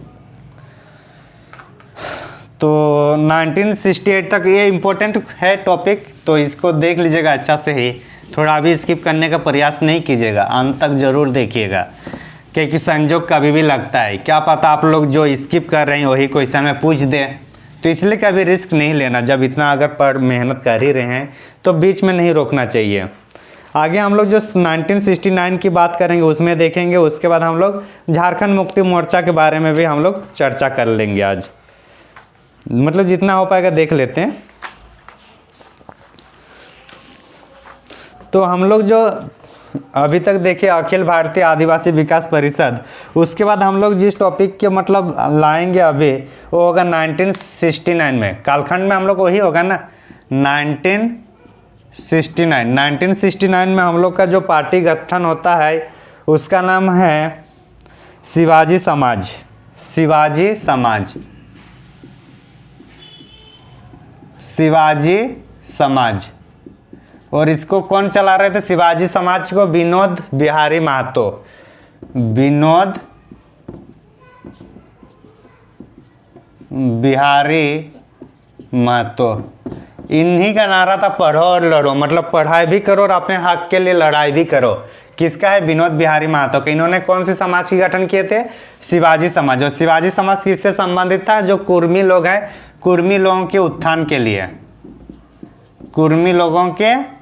तो 1968 तक ये इम्पोर्टेंट है टॉपिक, तो इसको देख लीजिएगा अच्छा से ही, थोड़ा भी स्किप करने का प्रयास नहीं कीजिएगा, अंत तक जरूर देखिएगा, क्योंकि संजोग कभी भी लगता है, क्या पता आप लोग जो स्किप कर रहे हैं वही क्वेश्चन में पूछ दे। तो इसलिए कभी रिस्क नहीं लेना, जब इतना अगर पर मेहनत कर ही रहे हैं तो बीच में नहीं रोकना चाहिए। आगे हम लोग जो 1969 की बात करेंगे उसमें देखेंगे। उसके बाद हम लोग झारखंड मुक्ति मोर्चा के बारे में भी हम लोग चर्चा कर लेंगे आज, मतलब जितना हो पाएगा देख लेते हैं। तो हम लोग जो अभी तक देखे अखिल भारतीय आदिवासी विकास परिषद, उसके बाद हम लोग जिस टॉपिक के मतलब लाएंगे अभी वो होगा 1969 में। कालखंड में हम लोग वही होगा ना, 1969 में हम लोग का जो पार्टी गठन होता है उसका नाम है शिवाजी समाज। शिवाजी समाज, शिवाजी समाज। और इसको कौन चला रहे थे? शिवाजी समाज को विनोद बिहारी महतो। विनोद बिहारी महतो, इन्हीं का नारा था पढ़ो और लड़ो, मतलब पढ़ाई भी करो और अपने हक के लिए लड़ाई भी करो। किसका है? विनोद बिहारी महतो का। इन्होंने कौन सी समाज की गठन किए थे? शिवाजी समाज। और शिवाजी समाज किससे संबंधित था? जो कुर्मी लोग हैं, कुर्मी लोगों के उत्थान के लिए, कुर्मी लोगों के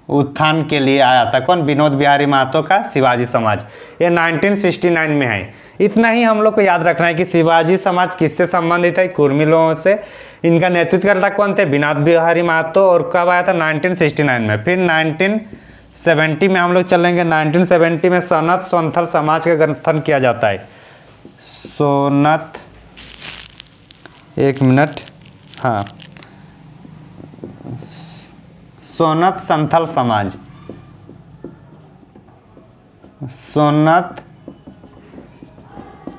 उत्थान के लिए आया था। कौन? विनोद बिहारी महतो का शिवाजी समाज। ये 1969 में है। इतना ही हम लोग को याद रखना है कि शिवाजी समाज किससे संबंधित है? कुर्मी लोगों से। इनका नेतृत्वकर्ता कौन थे? विनोद बिहारी महतो। और कब आया था? 1969 में। फिर 1970 में हम लोग चलेंगे। 1970 में सोनत संथल समाज का गठन किया जाता है। सोनत, एक मिनट, हाँ, सोनत संथल समाज। सोनत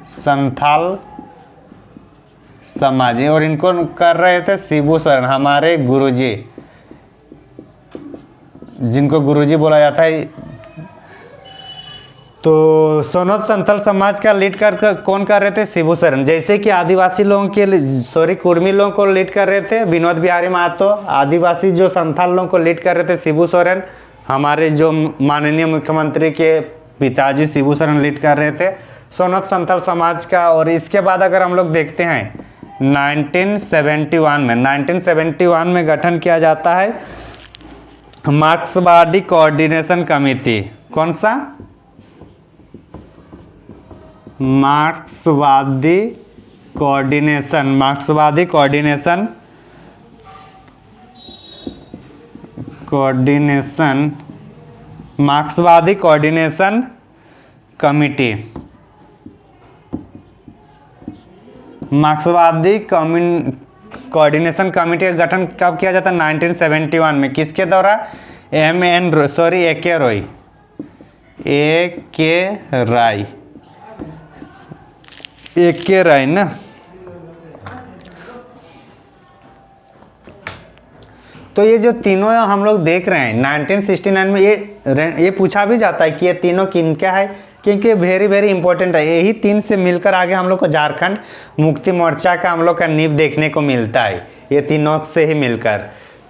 संथाल समाज, और इनको कर रहे थे शिबू सोरेन, हमारे गुरुजी, जिनको गुरुजी बोला जाता है। तो सोनोत संथाल समाज का लीड कर कौन कर रहे थे? शिबू सोरेन। जैसे कि आदिवासी लोगों के कुर्मी लोगों को लीड कर रहे थे विनोद बिहारी महतो, आदिवासी जो संथाल लोगों को लीड कर रहे थे शिबू सोरेन, हमारे जो माननीय मुख्यमंत्री के पिताजी शिबू सोरेन लीड कर रहे थे सोनोत संथाल समाज का। और इसके बाद अगर हम लोग देखते हैं 1971 में गठन किया जाता है मार्क्सवादी कोऑर्डिनेशन कमेटी। कौन सा? मार्क्सवादी कोऑर्डिनेशन कमेटी। मार्क्सवादी कोऑर्डिनेशन कमेटी का गठन कब किया जाता है? 1971 में। किसके द्वारा? ए के राय ना। तो ये जो तीनों हम लोग देख रहे हैं 1969 में, ये पूछा भी जाता है कि ये तीनों किनका है, क्योंकि वेरी वेरी इंपॉर्टेंट है। यही तीन से मिलकर आगे हम लोग को झारखंड मुक्ति मोर्चा का हम लोग का नींव देखने को मिलता है, ये तीनों से ही मिलकर।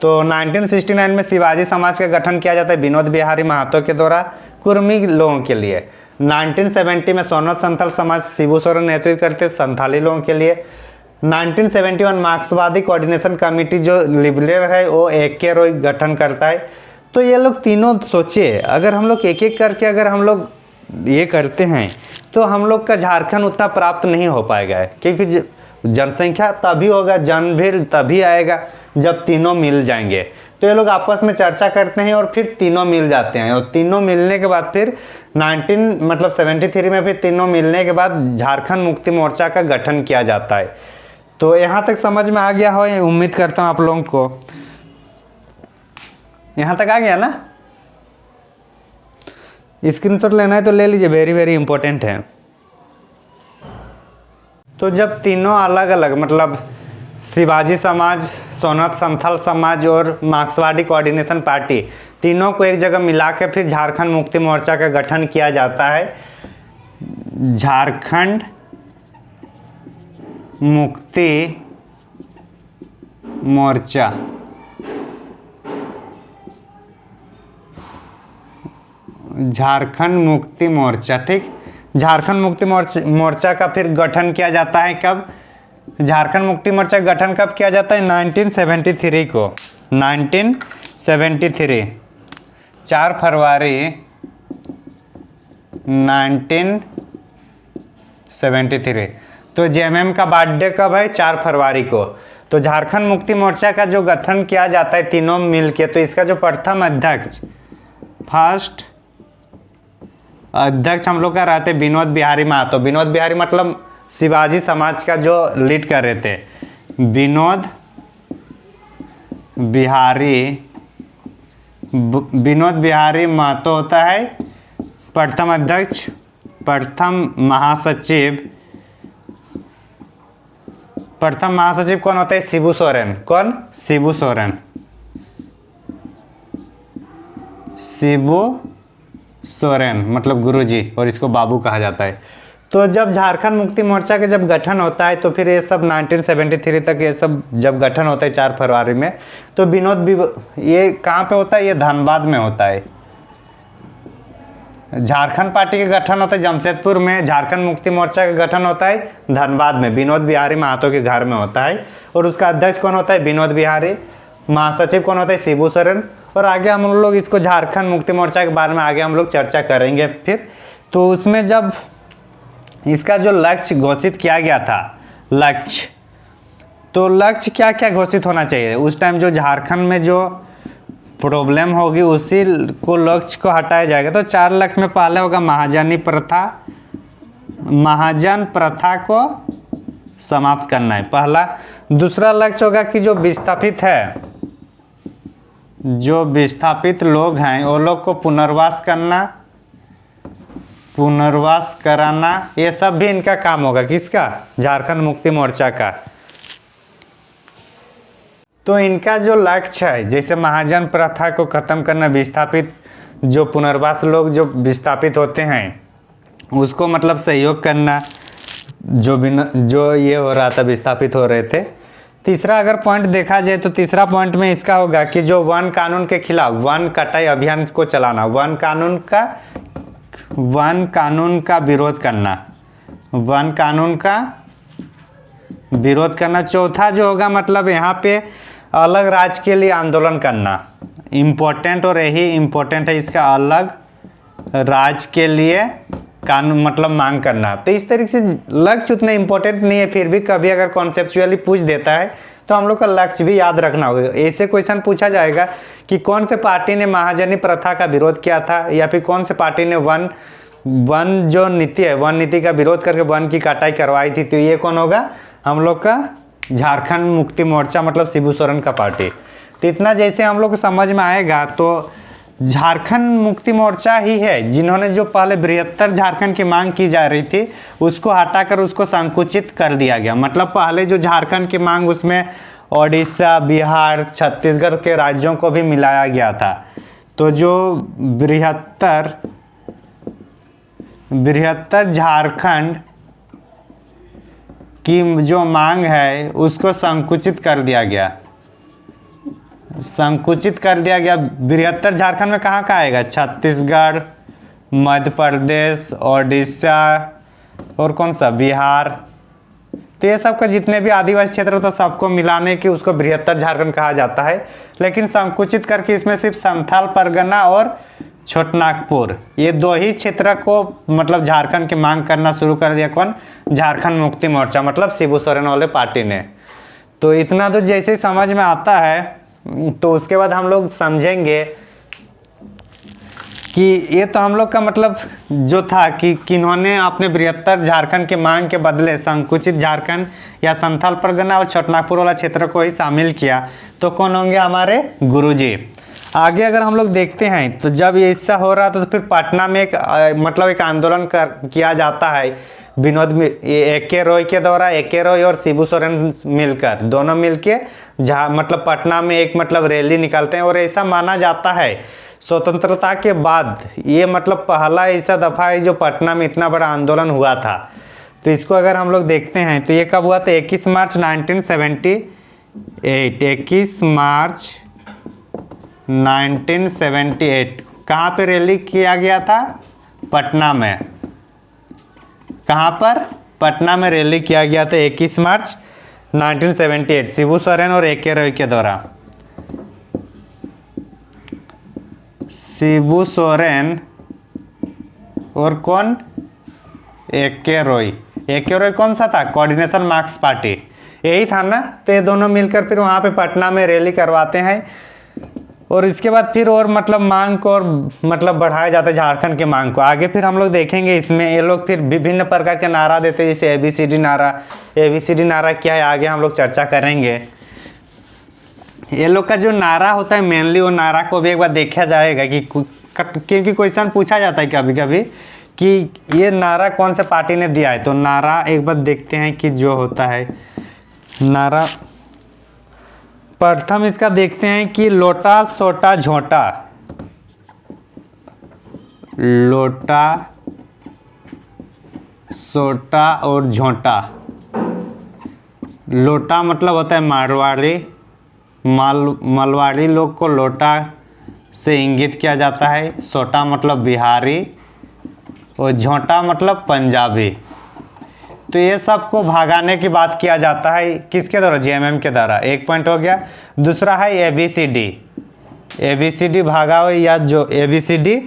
तो 1969 में शिवाजी समाज का गठन किया जाता है विनोद बिहारी महतो के द्वारा कुर्मी लोगों के लिए। 1970 में सोनोत संथाल समाज शिबू सोरेन नेतृत्व करते संथाली लोगों के लिए। 1971 मार्क्सवादी कोऑर्डिनेशन कमेटी जो लिबरल है वो के रॉय गठन करता है। तो ये लोग तीनों सोचिए, अगर हम लोग एक एक करके अगर हम लोग ये करते हैं तो हम लोग का झारखंड उतना प्राप्त नहीं हो पाएगा, क्योंकि जनसंख्या तभी होगा, जनभीड़ तभी आएगा जब तीनों मिल जाएंगे। तो ये लोग आपस में चर्चा करते हैं और फिर तीनों मिल जाते हैं, और तीनों मिलने के बाद फिर 73 में फिर तीनों मिलने के बाद झारखंड मुक्ति मोर्चा का गठन किया जाता है। तो यहाँ तक समझ में आ गया हो, उम्मीद करता हूँ आप लोगों को यहाँ तक आ गया ना। स्क्रीनशॉट लेना है तो ले लीजिए, वेरी वेरी इंपॉर्टेंट है। तो जब तीनों अलग अलग मतलब शिवाजी समाज, सोनोत संथाल समाज और मार्क्सवादी कोऑर्डिनेशन पार्टी तीनों को एक जगह मिला के फिर झारखंड मुक्ति मोर्चा का गठन किया जाता है। झारखंड मुक्ति मोर्चा। झारखंड मुक्ति मोर्चा, ठीक। झारखंड मुक्ति मोर्चा का फिर गठन किया जाता है कब? झारखंड मुक्ति मोर्चा का गठन कब किया जाता है? 1973 को। 1973 4 फरवरी 1973। तो जेएमएम का बर्थडे कब है? 4 फरवरी को। तो झारखंड मुक्ति मोर्चा का जो गठन किया जाता है तीनों मिलके, तो इसका जो प्रथम अध्यक्ष, फर्स्ट अध्यक्ष हम लोग का रहते विनोद बिहारी महतो। विनोद बिहारी मतलब शिवाजी समाज का जो लीड कर रहे थे, विनोद बिहारी महतो होता है प्रथम अध्यक्ष। प्रथम महासचिव कौन होता है? शिबू सोरेन। कौन? शिबू सोरेन। शिबू सोरेन मतलब गुरुजी, और इसको बाबू कहा जाता है। तो जब झारखंड मुक्ति मोर्चा का जब गठन होता है तो फिर ये सब 1973 तक ये सब जब गठन होता है 4 फरवरी में, तो ये कहाँ पे होता है? ये धनबाद में होता है। झारखंड पार्टी का गठन होता है जमशेदपुर में, झारखंड मुक्ति मोर्चा का गठन होता है धनबाद में, विनोद बिहारी महतो के घर में होता है। और उसका अध्यक्ष कौन होता है? विनोद बिहारी। महासचिव कौन होता है? शिबू सोरेन। और आगे हम लोग इसको झारखंड मुक्ति मोर्चा के बारे में आगे हम लोग चर्चा करेंगे फिर। तो उसमें जब इसका जो लक्ष्य घोषित किया गया था, तो लक्ष्य क्या क्या घोषित होना चाहिए उस टाइम? जो झारखंड में जो प्रॉब्लम होगी उसी को लक्ष्य को हटाया जाएगा। तो 4 लक्ष्य में पहले होगा महाजन प्रथा को समाप्त करना है पहला। दूसरा लक्ष्य होगा कि जो विस्थापित लोग हैं वो लोग को पुनर्वास कराना, ये सब भी इनका काम होगा। किसका? झारखंड मुक्ति मोर्चा का। तो इनका जो लक्ष्य है, जैसे महाजन प्रथा को खत्म करना, विस्थापित जो पुनर्वास लोग जो विस्थापित होते हैं उसको मतलब सहयोग करना, जो ये हो रहा था, विस्थापित हो रहे थे। तीसरा अगर पॉइंट देखा जाए तो तीसरा पॉइंट में इसका होगा कि जो वन कानून के खिलाफ वन कटाई अभियान को चलाना, वन कानून का विरोध करना, वन कानून का विरोध करना। चौथा जो होगा मतलब यहाँ पे अलग राज्य के लिए आंदोलन करना, इम्पोर्टेंट, और यही इम्पोर्टेंट है इसका, अलग राज्य के लिए कानून मतलब मांग करना। तो इस तरीके से लक्ष्य उतना इम्पोर्टेंट नहीं है, फिर भी कभी अगर कॉन्सेप्चुअली पूछ देता है तो हम लोग का लक्ष्य भी याद रखना होगा। ऐसे क्वेश्चन पूछा जाएगा कि कौन से पार्टी ने महाजनी प्रथा का विरोध किया था, या फिर कौन से पार्टी ने वन जो नीति है, वन नीति का विरोध करके वन की कटाई करवाई थी। तो ये कौन होगा, हम लोग का झारखंड मुक्ति मोर्चा, मतलब शिबू सोरेन का पार्टी। तो इतना जैसे हम लोग को समझ में आएगा तो झारखंड मुक्ति मोर्चा ही है जिन्होंने जो पहले बृहत्तर झारखंड की मांग की जा रही थी उसको हटाकर उसको संकुचित कर दिया गया। मतलब पहले जो झारखंड की मांग उसमें ओडिशा, बिहार, छत्तीसगढ़ के राज्यों को भी मिलाया गया था। तो जो बृहत्तर झारखंड की जो मांग है उसको संकुचित कर दिया गया, बृहत्तर झारखंड में कहाँ आएगा, छत्तीसगढ़, मध्य प्रदेश, ओडिशा और कौन सा, बिहार। तो ये सब का जितने भी आदिवासी क्षेत्र होता है सबको मिलाने के उसको बृहत्तर झारखंड कहा जाता है। लेकिन संकुचित करके इसमें सिर्फ संथाल परगना और छोटनागपुर, ये दो ही क्षेत्र को मतलब झारखंड की मांग करना शुरू कर दिया। कौन, झारखंड मुक्ति मोर्चा, मतलब शिबू सोरेन वाले पार्टी ने। तो इतना तो जैसे ही समझ में आता है तो उसके बाद हम लोग समझेंगे कि ये तो हम लोग का मतलब जो था कि किन्होंने अपने बृहत्तर झारखंड के मांग के बदले संकुचित झारखंड या संथाल परगना और छोटनागपुर वाला क्षेत्र को ही शामिल किया। तो कौन होंगे, हमारे गुरुजी। आगे अगर हम लोग देखते हैं तो जब ये हिस्सा हो रहा था तो फिर पटना में एक आंदोलन किया जाता है विनोद ए.के. रॉय के द्वारा। ए.के. रॉय और शिबू सोरेन मिलकर, दोनों मिलके मतलब पटना में एक मतलब रैली निकालते हैं। और ऐसा माना जाता है स्वतंत्रता के बाद ये मतलब पहला ऐसा दफ़ा है जो पटना में इतना बड़ा आंदोलन हुआ था। तो इसको अगर हम लोग देखते हैं तो ये कब हुआ था, 21 मार्च 1978, 21 मार्च 1978। कहाँ पे रैली किया गया था, पटना में। कहाँ पर, पटना में रैली किया गया था 21 मार्च 1978 शिबू सोरेन और ए.के. रॉय के द्वारा। शिबू सोरेन और कौन, ए.के. रॉय। ए.के. रॉय कौन सा था, कोऑर्डिनेशन मार्क्स पार्टी, यही था ना। तो ये दोनों मिलकर फिर वहाँ पे पटना में रैली करवाते हैं। और इसके बाद फिर और मतलब मांग को और मतलब बढ़ाया जाता है झारखंड के मांग को। आगे फिर हम लोग देखेंगे इसमें ये लोग फिर विभिन्न प्रकार के नारा देते हैं, जैसे ABCD नारा। ABCD नारा क्या है आगे हम लोग चर्चा करेंगे। ये लोग का जो नारा होता है मेनली, वो नारा को भी एक बार देखा जाएगा कि क्योंकि क्वेश्चन पूछा जाता है कभी कभी कि ये नारा कौन से पार्टी ने दिया है। तो नारा एक बार देखते हैं कि जो होता है नारा, प्रथम इसका देखते हैं कि लोटा सोटा झोंटा। लोटा सोटा और झोंटा। लोटा मतलब होता है मारवाड़ी, मलवाड़ी लोग को लोटा से इंगित किया जाता है। सोटा मतलब बिहारी और झोंटा मतलब पंजाबी। तो ये सब को भगाने की बात किया जाता है किसके द्वारा, JMM के द्वारा। एक पॉइंट हो गया। दूसरा है ABCD भागाओ, या जो ABCD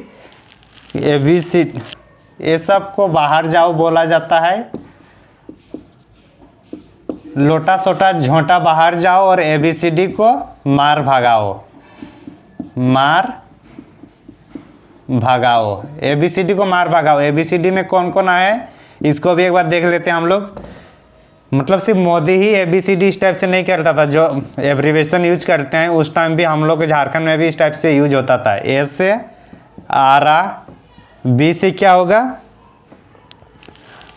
ये सब को बाहर जाओ बोला जाता है। लोटा सोटा झोंटा बाहर जाओ और ABCD को मार भगाओ, मार भगाओ। ABCD को मार भगाओ। ABCD में कौन कौन आए इसको भी एक बार देख लेते हैं हम लोग। मतलब सिर्फ मोदी ही ABCD इस टाइप से नहीं करता था, जो एब्रीवेशन यूज करते हैं उस टाइम भी हम लोग के झारखंड में भी इस टाइप से यूज होता था। A से आरा, B से क्या होगा,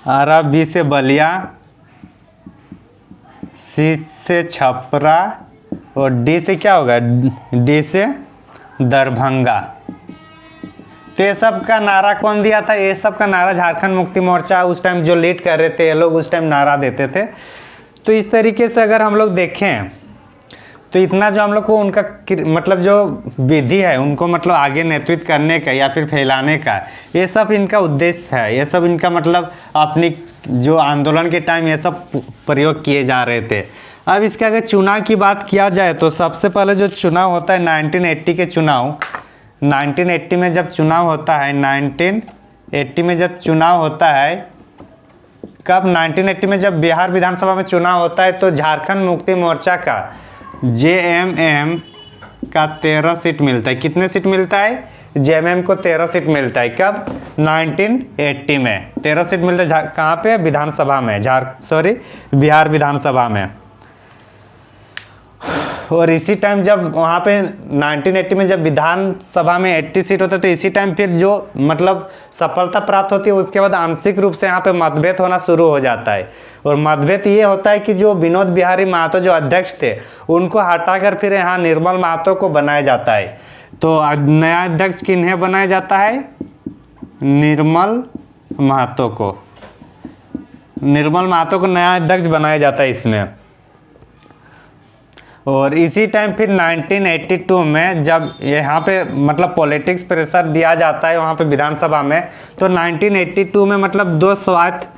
आरा, B से बलिया, C से छपरा और डी से क्या होगा, डी से दरभंगा। तो ये सब का नारा कौन दिया था, ये सब का नारा झारखंड मुक्ति मोर्चा उस टाइम जो लीड कर रहे थे, ये लोग उस टाइम नारा देते थे। तो इस तरीके से अगर हम लोग देखें तो इतना जो हम लोग को उनका मतलब जो विधि है उनको मतलब आगे नेतृत्व करने का या फिर फैलाने का, ये सब इनका उद्देश्य है, ये सब इनका मतलब अपनी जो आंदोलन के टाइम ये सब प्रयोग किए जा रहे थे। अब इसके अगर चुनाव की बात किया जाए तो सबसे पहले जो चुनाव होता है 1980 के चुनाव, 1980 में जब चुनाव होता है, 1980 में जब चुनाव होता है, कब 1980 में जब बिहार विधानसभा में चुनाव होता है तो झारखंड मुक्ति मोर्चा का JMM का 13 सीट मिलता है। कितने सीट मिलता है, JMM को 13 सीट मिलता है। कब, 1980 में 13 सीट मिलता है। कहाँ पे, विधानसभा में, बिहार विधानसभा में। और इसी टाइम जब वहाँ पे 1980 में जब विधानसभा में 80 सीट होता है तो इसी टाइम फिर जो मतलब सफलता प्राप्त होती है उसके बाद आंशिक रूप से यहाँ पे मतभेद होना शुरू हो जाता है। और मतभेद ये होता है कि जो विनोद बिहारी महतो जो अध्यक्ष थे उनको हटाकर फिर यहाँ निर्मल महतो को बनाया जाता है। तो नया अध्यक्ष किन्हें बनाया जाता है, निर्मल महतो को, निर्मल महतो को नया अध्यक्ष बनाया जाता है इसमें। और इसी टाइम फिर 1982 में जब यहाँ पे मतलब पॉलिटिक्स प्रेशर दिया जाता है वहाँ पे विधानसभा में, तो 1982 में मतलब दो स्वायत्त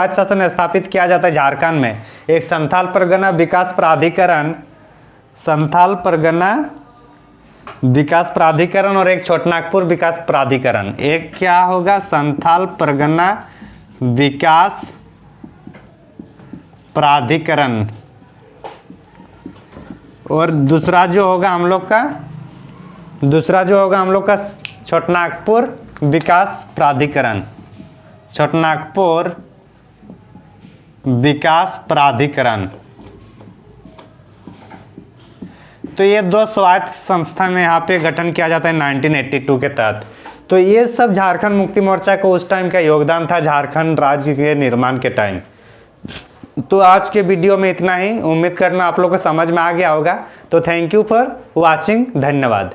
शासन स्थापित किया जाता है झारखंड में। एक संथाल परगना विकास प्राधिकरण और एक छोटनागपुर विकास प्राधिकरण। एक क्या होगा, संथाल परगना विकास प्राधिकरण, और दूसरा जो होगा हम लोग का छोटनागपुर विकास प्राधिकरण, छोटनागपुर विकास प्राधिकरण। तो ये दो स्वायत्त संस्था में यहाँ पे गठन किया जाता है 1982 के तहत। तो ये सब झारखंड मुक्ति मोर्चा को उस टाइम का योगदान था झारखंड राज्य के निर्माण के टाइम। तो आज के वीडियो में इतना ही, उम्मीद करना आप लोग को समझ में आ गया होगा। तो थैंक यू फॉर वॉचिंग, धन्यवाद।